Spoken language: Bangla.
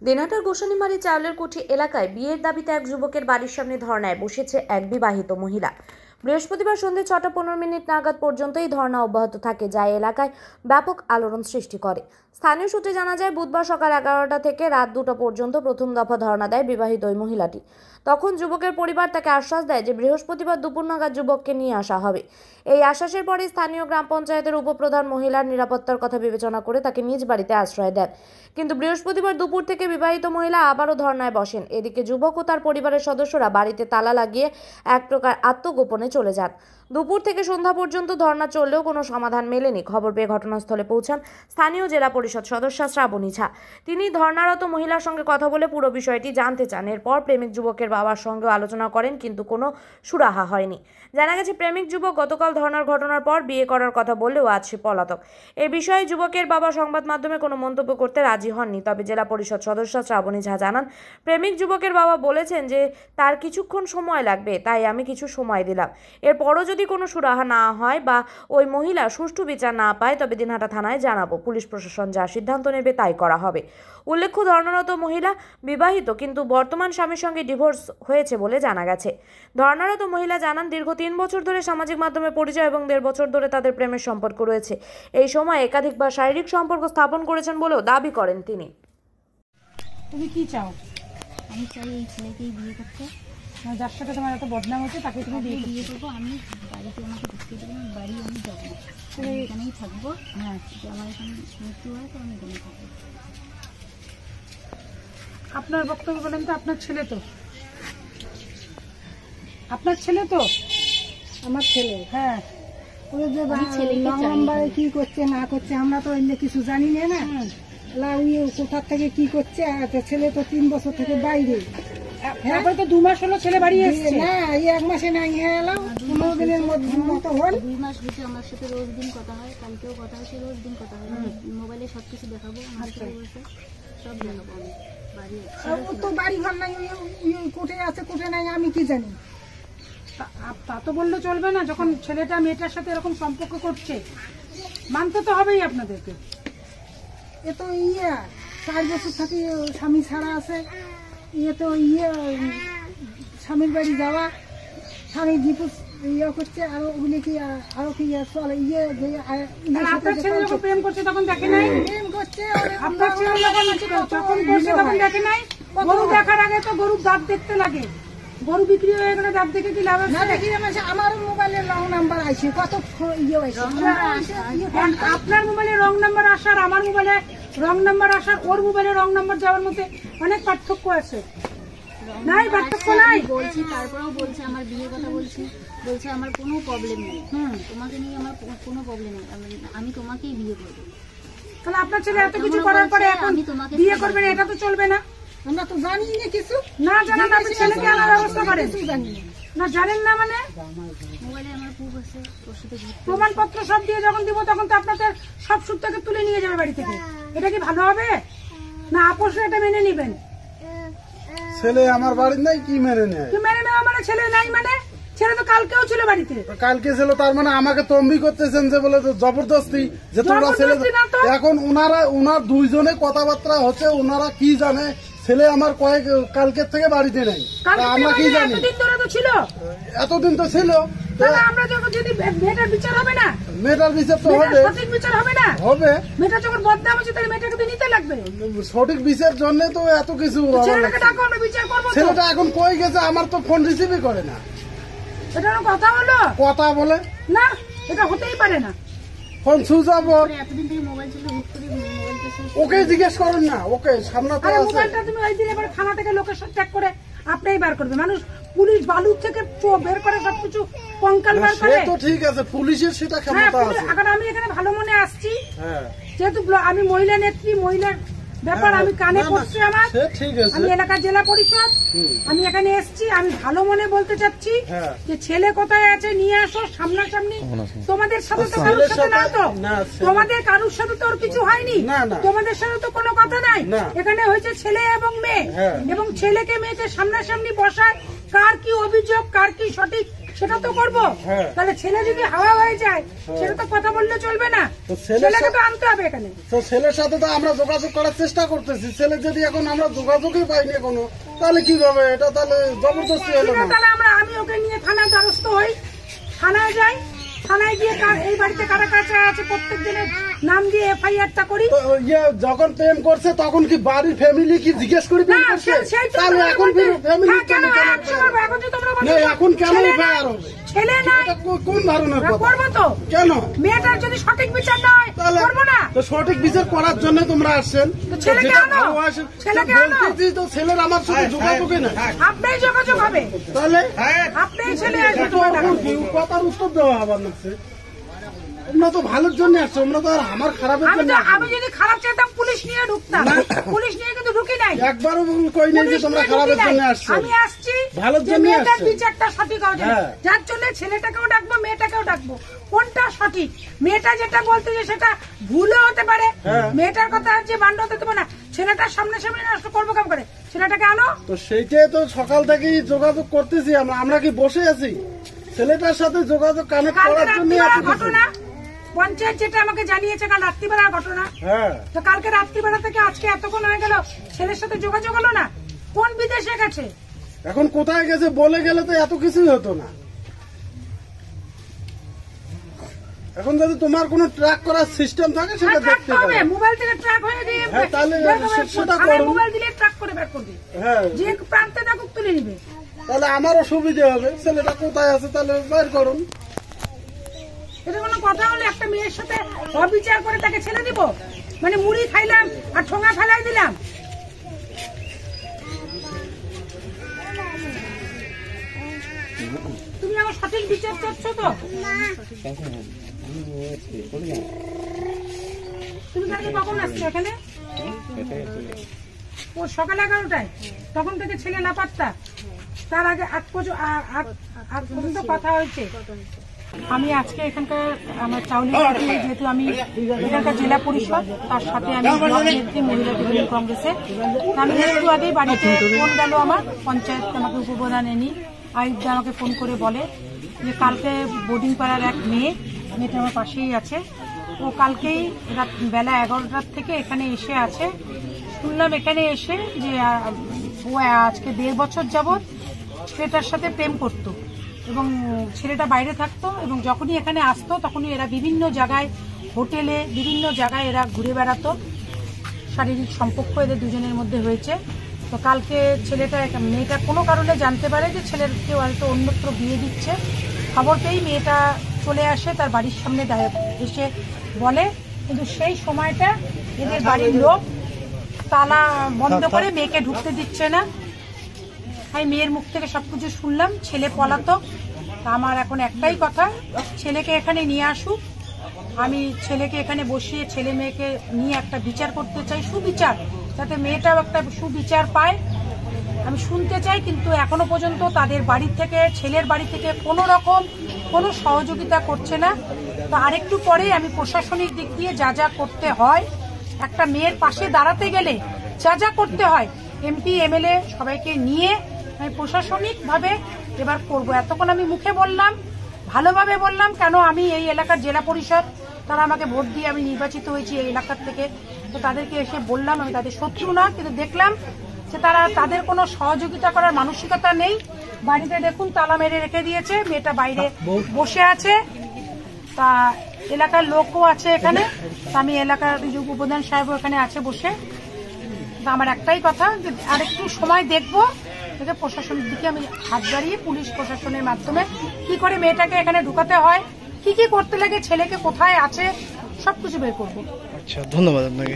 দিনহাটার গোসানিমারি চাউলের কুঠি এলাকায় বিয়ের দাবিতে এক যুবকের বাড়ির সামনে ধর্নায় বসেছে এক বিবাহিত মহিলা। বৃহস্পতিবার সন্ধ্যে 6:15 নাগাদ পর্যন্ত এই ধর্না অব্যাহত থাকে, যা এলাকায় ব্যাপক আলোড়ন সৃষ্টি করে। স্থানীয় সূত্রে জানা যায়, বুধবার সকাল 11টা থেকে রাত 2টা পর্যন্ত প্রথম দফা ধর্না দেয় বিবাহিত ওই মহিলাটি। তখন যুবকের পরিবার তাকে আশ্বাস দেয় যে বৃহস্পতিবার দুপুর নাগাদ যুবককে নিয়ে আসা হবে। এই আশ্বাসের পরে স্থানীয় গ্রাম পঞ্চায়েতের উপপ্রধান মহিলার নিরাপত্তার কথা বিবেচনা করে তাকে নিজ বাড়িতে আশ্রয় দেন। কিন্তু বৃহস্পতিবার দুপুর থেকে বিবাহিত মহিলা আবারও ধর্নায় বসেন। এদিকে যুবক ও তার পরিবারের সদস্যরা বাড়িতে তালা লাগিয়ে এক প্রকার আত্মগোপনে চলে যান। দুপুর থেকে সন্ধ্যা পর্যন্ত ধর্না চললেও কোনো সমাধান মেলেনি। খবর পেয়ে ঘটনাস্থলে পৌঁছান স্থানীয় জেলা পরিষদ সদস্য শ্রাবণী ঝা। তিনি ধর্নারত মহিলার সঙ্গে কথা বলে পুরো বিষয়টি জানতে চান। এরপর প্রেমিক যুবকের বাবার সঙ্গেও আলোচনা করেন, কিন্তু কোনো সুরাহা হয়নি। জানা গেছে, প্রেমিক যুবক গতকাল ধর্নার ঘটনার পর বিয়ে করার কথা বললেও আজ সে পলাতক। এ বিষয়ে যুবকের বাবা সংবাদ মাধ্যমে কোনো মন্তব্য করতে রাজি হননি। তবে জেলা পরিষদ সদস্য শ্রাবণী ঝা জানান, প্রেমিক যুবকের বাবা বলেছেন যে তার কিছুক্ষণ সময় লাগবে, তাই আমি কিছু সময় দিলাম। এরপরও যদি কোনো সুরাহা না হয় বা ওই মহিলা সুষ্ঠু বিচার না পায়, তবে দিনহাটা থানায় জানাবো। পুলিশ প্রশাসন যা সিদ্ধান্ত নেবে তাই করা হবে। উল্লেখ্য, ধর্নারত মহিলা বিবাহিত, কিন্তু বর্তমান স্বামীর সঙ্গে ডিভোর্স হয়েছে বলে জানা গেছে। ধর্নারত মহিলা জানান, দীর্ঘ 3 বছর ধরে সামাজিক মাধ্যমে পরিচয় এবং 1.5 বছর ধরে তাদের প্রেমের সম্পর্ক রয়েছে। এই সময় একাধিকবার শারীরিক সম্পর্ক স্থাপন করেছেন বলেও দাবি করেন তিনি। তুমি কি চাও? আমি চাই এই ছেলেকেই বিয়ে করতে। যার সাথে তোমার এত বদনাম হচ্ছে তাকে তুমি বিয়ে করবো। আমি বাড়িতে আমাকে ঢুকতে দেবো না, বাড়ি আমি যাবো না, আমি এখানেই থাকবো। হ্যাঁ, যদি আমার এখানে মৃত্যু হয় তো আমি এখানে থাকবো। আপনার বক্তব্য বলেন তো। আপনার ছেলে তো আপনার ছেলে তো আমার ছেলে। হ্যাঁ, ওই যে নাম্বারে কি করছে না করছে আমরা তো এমনি কিছু জানি না। কোথার থেকে কি করছে। ছেলে তো 3 বছর থেকে বাইরে। তারপরে তো 2 মাস হলো ছেলে বাড়ি এসেছে। না, এই 1 মাসে নাই হয়ে এলাম। 15 দিনের মতো হল। 2 মাস হয়েছে আমার সাথে রোজ দিন কথা হয়। কালকেও কথা হয়েছে, রোজ দিন কথা হয়। মোবাইলে সবকিছু দেখাবো, আমার ছেলে বলছে সব দেখাবো। আমি বাড়ি তো বাড়ি ঘর নাই, কোথায় আছে কোথায় নাই আমি কি জানি। তা তো বললে চলবে না। যখন ছেলেটা মেয়েটার সাথে এরকম সম্পর্ক করছে, মানতে তো হবেই আপনাদেরকে। এ তো 4 বছর থেকে স্বামী ছাড়া আছে। তো স্বামীর বাড়ি যাওয়া, স্বামী ডিভোর্স করছে। আরো ওগুলি কি আরো কি চলে। আপনার ছেলে যখন প্রেম করছে তখন দেখে নাই? প্রেম করছে। আপনার ছেলে যখন করছে তখন দেখে নাই? গরু দেখার আগে তো গরুর দাঁত দেখতে লাগে। গরু বিক্রি হয়ে গেলে দাঁত দেখে কি লাভ আছে? আমার মোবাইলে রং নাম্বার আছে, কত আপনার মোবাইলে রং নাম্বার আসার, আমার মোবাইলে রং নাম্বার আসার, ওর মোবাইলে রং নাম্বার যাওয়ার মধ্যে অনেক পার্থক্য আছে। নাই পার্থক্য নাই বলছি। তারপরেও বলছে আমার বিয়ের কথা বলছি, বলছে আমার কোনো প্রবলেম নেই, তোমাকে নিয়ে আমার কোনো প্রবলেম নেই, আমি তোমাকেই বিয়ে করবো। তাহলে আপনার ছেলে এত কিছু করার পরে এখন বিয়ে করবেন, এটা তো চলবে না। আমরা তো জানি না কিছু। না জানেন আপনি ছেলেকে আনার ব্যবস্থা করেন? না জানেন না মানে? মোবাইলে আমার প্রুফ আছে, ওর সাথে প্রমাণপত্র সব দিয়ে যখন দিব তখন তো আপনাদের সব সূত্রকে তুলে নিয়ে যাবে বাড়ি থেকে। এটা কি ভালো হবে? না আপোষে এটা মেনে নিবেন? ছেলে আমার বাড়ির নাই, কি মেনে নেয়? কি মেনে নেওয়া মানে? ছেলে নাই মানে? ছেলে তো কালকেও ছিল বাড়িতে। কালকে ছিল, তার মানে আমাকে তম্বি করতেছেন যে বলে জবরদস্তি যে তোমরা ছেলে। এখন ওনার দুইজনে কথাবার্তা হচ্ছে, ওনারা কি জানে ছেলে আমার কালকের থেকে বাড়িতে নেই। আমরা কি জানি? এতদিন তো ছিল। আমরা যখন যদি মেয়েটার বিচার হবে না, মেয়েটার বিচার তো হবে, সঠিক বিচার হবে না। হবে। মেয়েটা যখন বদনাম হচ্ছে তাহলে মেয়েটাকে তো নিতে লাগবে। সঠিক বিচার জন্য তো এত কিছু। ছেলেটা এখন কই গেছে? আমার তো ফোন রিসিভই করে না। এটা কথা হলো? কথা বলে না, এটা হতেই পারে না। Phone switch off. এতদিন থেকে মোবাইল ছিল, হুট করে মোবাইলটা ওকে জিজ্ঞেস করেন না, ওকে সামনে তো আছে। মোবাইলটা তুমি ওই দিন এবার থানা থেকে লোকেশন চেক করে আপনিই বার করবে। মানুষ পুলিশ বালুর থেকে বের করে সবকিছু কঙ্কাল বার করে। তো ঠিক আছে, পুলিশের সেটা ক্ষমতা আছে। এখন আমি এখানে ভালো মনে আসছি, যেহেতু আমি মহিলা নেত্রী, মহিলার ব্যাপার আমি কানে পড়ছি আমার। আমি এলাকার জেলা পরিষদ, আমি এখানে এসছি। আমি ভালো মনে বলতে চাচ্ছি যে ছেলে কোথায় আছে নিয়ে আসো সামনাসামনি। তোমাদের সাথে তো কারোর সাথে না, তো তোমাদের কারোর সাথে তো ওর কিছু হয়নি, তোমাদের সাথে তো কোনো কথা নাই। এখানে হয়েছে ছেলে এবং মেয়ে, এবং ছেলেকে মেয়েকে সামনাসামনি বসায় কার কি অভিযোগ, কার কি সঠিক সেটা তো করবো। হ্যাঁ। তাহলে ছেলে যদি হাওয়া হয়ে যায় সেটা তো কথা বললে চলবে না, তো ছেলের ছেলেকে তো আনতে হবে এখানে। তো ছেলের সাথে তো আমরা যোগাযোগ করার চেষ্টা করতেছি, ছেলে যদি এখন আমরা যোগাযোগই পাইনি কোনো, তাহলে কি হবে? এটা তাহলে জবরদস্তি হলো ঠিক না। আছে, তাহলে আমি ওকে নিয়ে থানার দ্বারস্থ হই, থানায় যাই, থানায় গিয়ে এই বাড়িতে কারা কাছে আছে প্রত্যেক দিনের নাম দিয়ে FIR-টা করি। তো যখন প্রেম করছে তখন কি বাড়ির ফ্যামিলি কি জিজ্ঞেস করে প্রেম না, করছে? সেই তো তাহলে তোমরা এখন বলতে- ফ্যামিলি হ্যাঁ, কেন action করবো? এখন যে তোমরা বলছো, এখন কেন ছেলে নাই, FIR হবে? ছেলে নাই, এটা কোন ধরনের কথা? করবো তো। কেন? মেয়েটার যদি সঠিক বিচার না হয় তাহলে করবো না। তো সঠিক বিচার করার জন্য তোমরা আসছেন। তো ছেলেকে যেটা আনো, ভালোবাসেন, ছেলেকে তো আনো। বলতেছি তো ছেলের আমার সাথে যোগাযোগই না। আপনাই যোগাযোগ হবে, তাহলে আপনাই ছেলে আসবে, তো তোমার এখন টাকা কি কথার উত্তর দেওয়া হবে না? তোমরা তো ভালোর জন্য আসছো, আমরা তো আর আমার খারাপের জন্য আসিনি। আমি যদি খারাপ চাইতাম পুলিশ নিয়ে ঢুকতাম, পুলিশ নিয়ে কিন্তু ঢুকি নাই। একবারও কই নাই যে তোমরা খারাপের জন্য আসছো। আমি আসছি ভালোর যে জন্য মেয়েটার আসছো। বিচারটা সঠিক হওয়া যাবে, হ্যাঁ। যার জন্য ছেলেটাকেও ডাকবো মেয়েটাকেও ডাকবো, কোনটা সঠিক। মেয়েটা যেটা বলতে যে সেটা ভুলও হতে পারে, হ্যাঁ। মেয়েটার কথা যে বান্ড হতে দেবো না, ছেলেটার সামনে সামনে নষ্ট করবো কেমন করে? ছেলেটাকে আনো। তো সেইটাই তো সকাল থেকেই যোগাযোগ করতেছি আমরা কি বসে আছি? ছেলেটার সাথে যোগাযোগ কানেক্ট কালকে করার জন্য রাত্রিবেলার ঘটনা, পঞ্চায়েত যেটা আমাকে জানিয়েছে কাল রাত্রিবেলার ঘটনা, হ্যাঁ। তো কালকে রাত্রিবেলা থেকে আজকে এতক্ষণ হয়ে গেল, ছেলের সাথে যোগাযোগ হলো না। কোন বিদেশে গেছে? এখন কোথায় গেছে বলে গেলে তো এত কিছুই হতো না। এখন যদি তোমার কোনো ট্র্যাক করার সিস্টেম থাকে সেটা দেখতে হবে। মোবাইল থেকে ট্র্যাক হয়ে দিয়ে হ্যাঁ, তাহলে সেটা করুন। মোবাইল দিলে ট্র্যাক করে বের করবে, হ্যাঁ, যে প্রান্তে থাকুক তুলে নিবে। তাহলে আমারও সুবিধা হবে। ছেলেটা কোথায় আছে তাহলে বের করুন। এটা কোনো কথা হলো? একটা মেয়ের সাথে অবিচার করে তাকে ছেড়ে দিব? মানে মুড়ি খাইলাম আর ঠোঙা ফেলাই দিলাম? তুমি আমার সঠিক বিচার চাচ্ছ তো? তুমি কালকে কখন আসছো এখানে? ও সকাল 11টায়, তখন থেকে ছেলে লাপাত্তা। তার আগে আগ পর্যন্ত কথা হয়েছে। আমি আজকে এখানকার আমার চাউলি যেহেতু আমি এখানকার জেলা পরিষদ, তার সাথে আমি ব্লক নেত্রী মহিলা তৃণমূল কংগ্রেসে। আমি একটু আগেই বাড়িতে ফোন গেল আমার, পঞ্চায়েত আমাকে উপপ্রধান এনি আয়ুবদা আমাকে ফোন করে বলে যে কালকে বোর্ডিং পাড়ার এক মেয়েটা আমার পাশেই আছে, ও কালকেই বেলা 11টার থেকে এখানে এসে আছে। শুনলাম এখানে এসে যে ও আজকে 1.5 বছর যাবৎ ছেলেটার সাথে প্রেম করতো এবং ছেলেটা বাইরে থাকতো, এবং যখনই এখানে আসতো তখনই এরা বিভিন্ন জায়গায়, হোটেলে বিভিন্ন জায়গায় এরা ঘুরে বেড়াতো। শারীরিক সম্পর্ক এদের দুজনের মধ্যে হয়েছে। তো কালকে মেয়েটা কোনো কারণে জানতে পারে যে ছেলের কেউ হয়তো অন্যত্র বিয়ে দিচ্ছে। খবর পেয়েই মেয়েটা চলে আসে, তার বাড়ির সামনে এসে বলে, কিন্তু সেই সময়টা এদের বাড়ির লোক তালা বন্ধ করে মেয়েকে ঢুকতে দিচ্ছে না। আমি মেয়ের মুখ থেকে সবকিছু শুনলাম, ছেলে পলাতক। আমার এখন একটাই কথা, ছেলেকে এখানে নিয়ে আসুক। আমি ছেলেকে এখানে বসিয়ে ছেলে মেয়েকে নিয়ে একটা বিচার করতে চাই, সুবিচার, যাতে মেয়েটাও একটা সুবিচার পায়। আমি শুনতে চাই, কিন্তু এখনো পর্যন্ত তাদের বাড়ি থেকে, ছেলের বাড়ি থেকে কোনো রকম কোনো সহযোগিতা করছে না। তো আরেকটু পরে আমি প্রশাসনিক দিক দিয়ে যা যা করতে হয়, একটা মেয়ের পাশে দাঁড়াতে গেলে যা যা করতে হয়, MP MLA সবাইকে নিয়ে আমি প্রশাসনিকভাবে এবার করব। এতক্ষণ আমি মুখে বললাম, ভালোভাবে বললাম, কেন আমি এই এলাকার জেলা পরিষদ, তারা আমাকে ভোট দিয়ে আমি নির্বাচিত হয়েছি এই এলাকার থেকে। তো তাদেরকে এসে বললাম আমি তাদের শত্রু না, কিন্তু দেখলাম যে তাদের কোনো সহযোগিতা করার মানসিকতা নেই। বাড়িতে দেখুন তালা মেরে রেখে দিয়েছে, মেয়েটা বাইরে বসে আছে। তা এলাকার লোকও আছে এখানে, আমি এলাকার উপপ্রধান সাহেব এখানে আছে বসে। আমার একটাই কথা যে আরেকটু সময় দেখবো, প্রশাসনের দিকে আমি হাত বাড়িয়ে পুলিশ প্রশাসনের মাধ্যমে কি করে মেয়েটাকে এখানে ঢুকাতে হয়, কি কি করতে লাগে, ছেলেকে কোথায় আছে, সবকিছু বের করবো। আচ্ছা, ধন্যবাদ আপনাকে।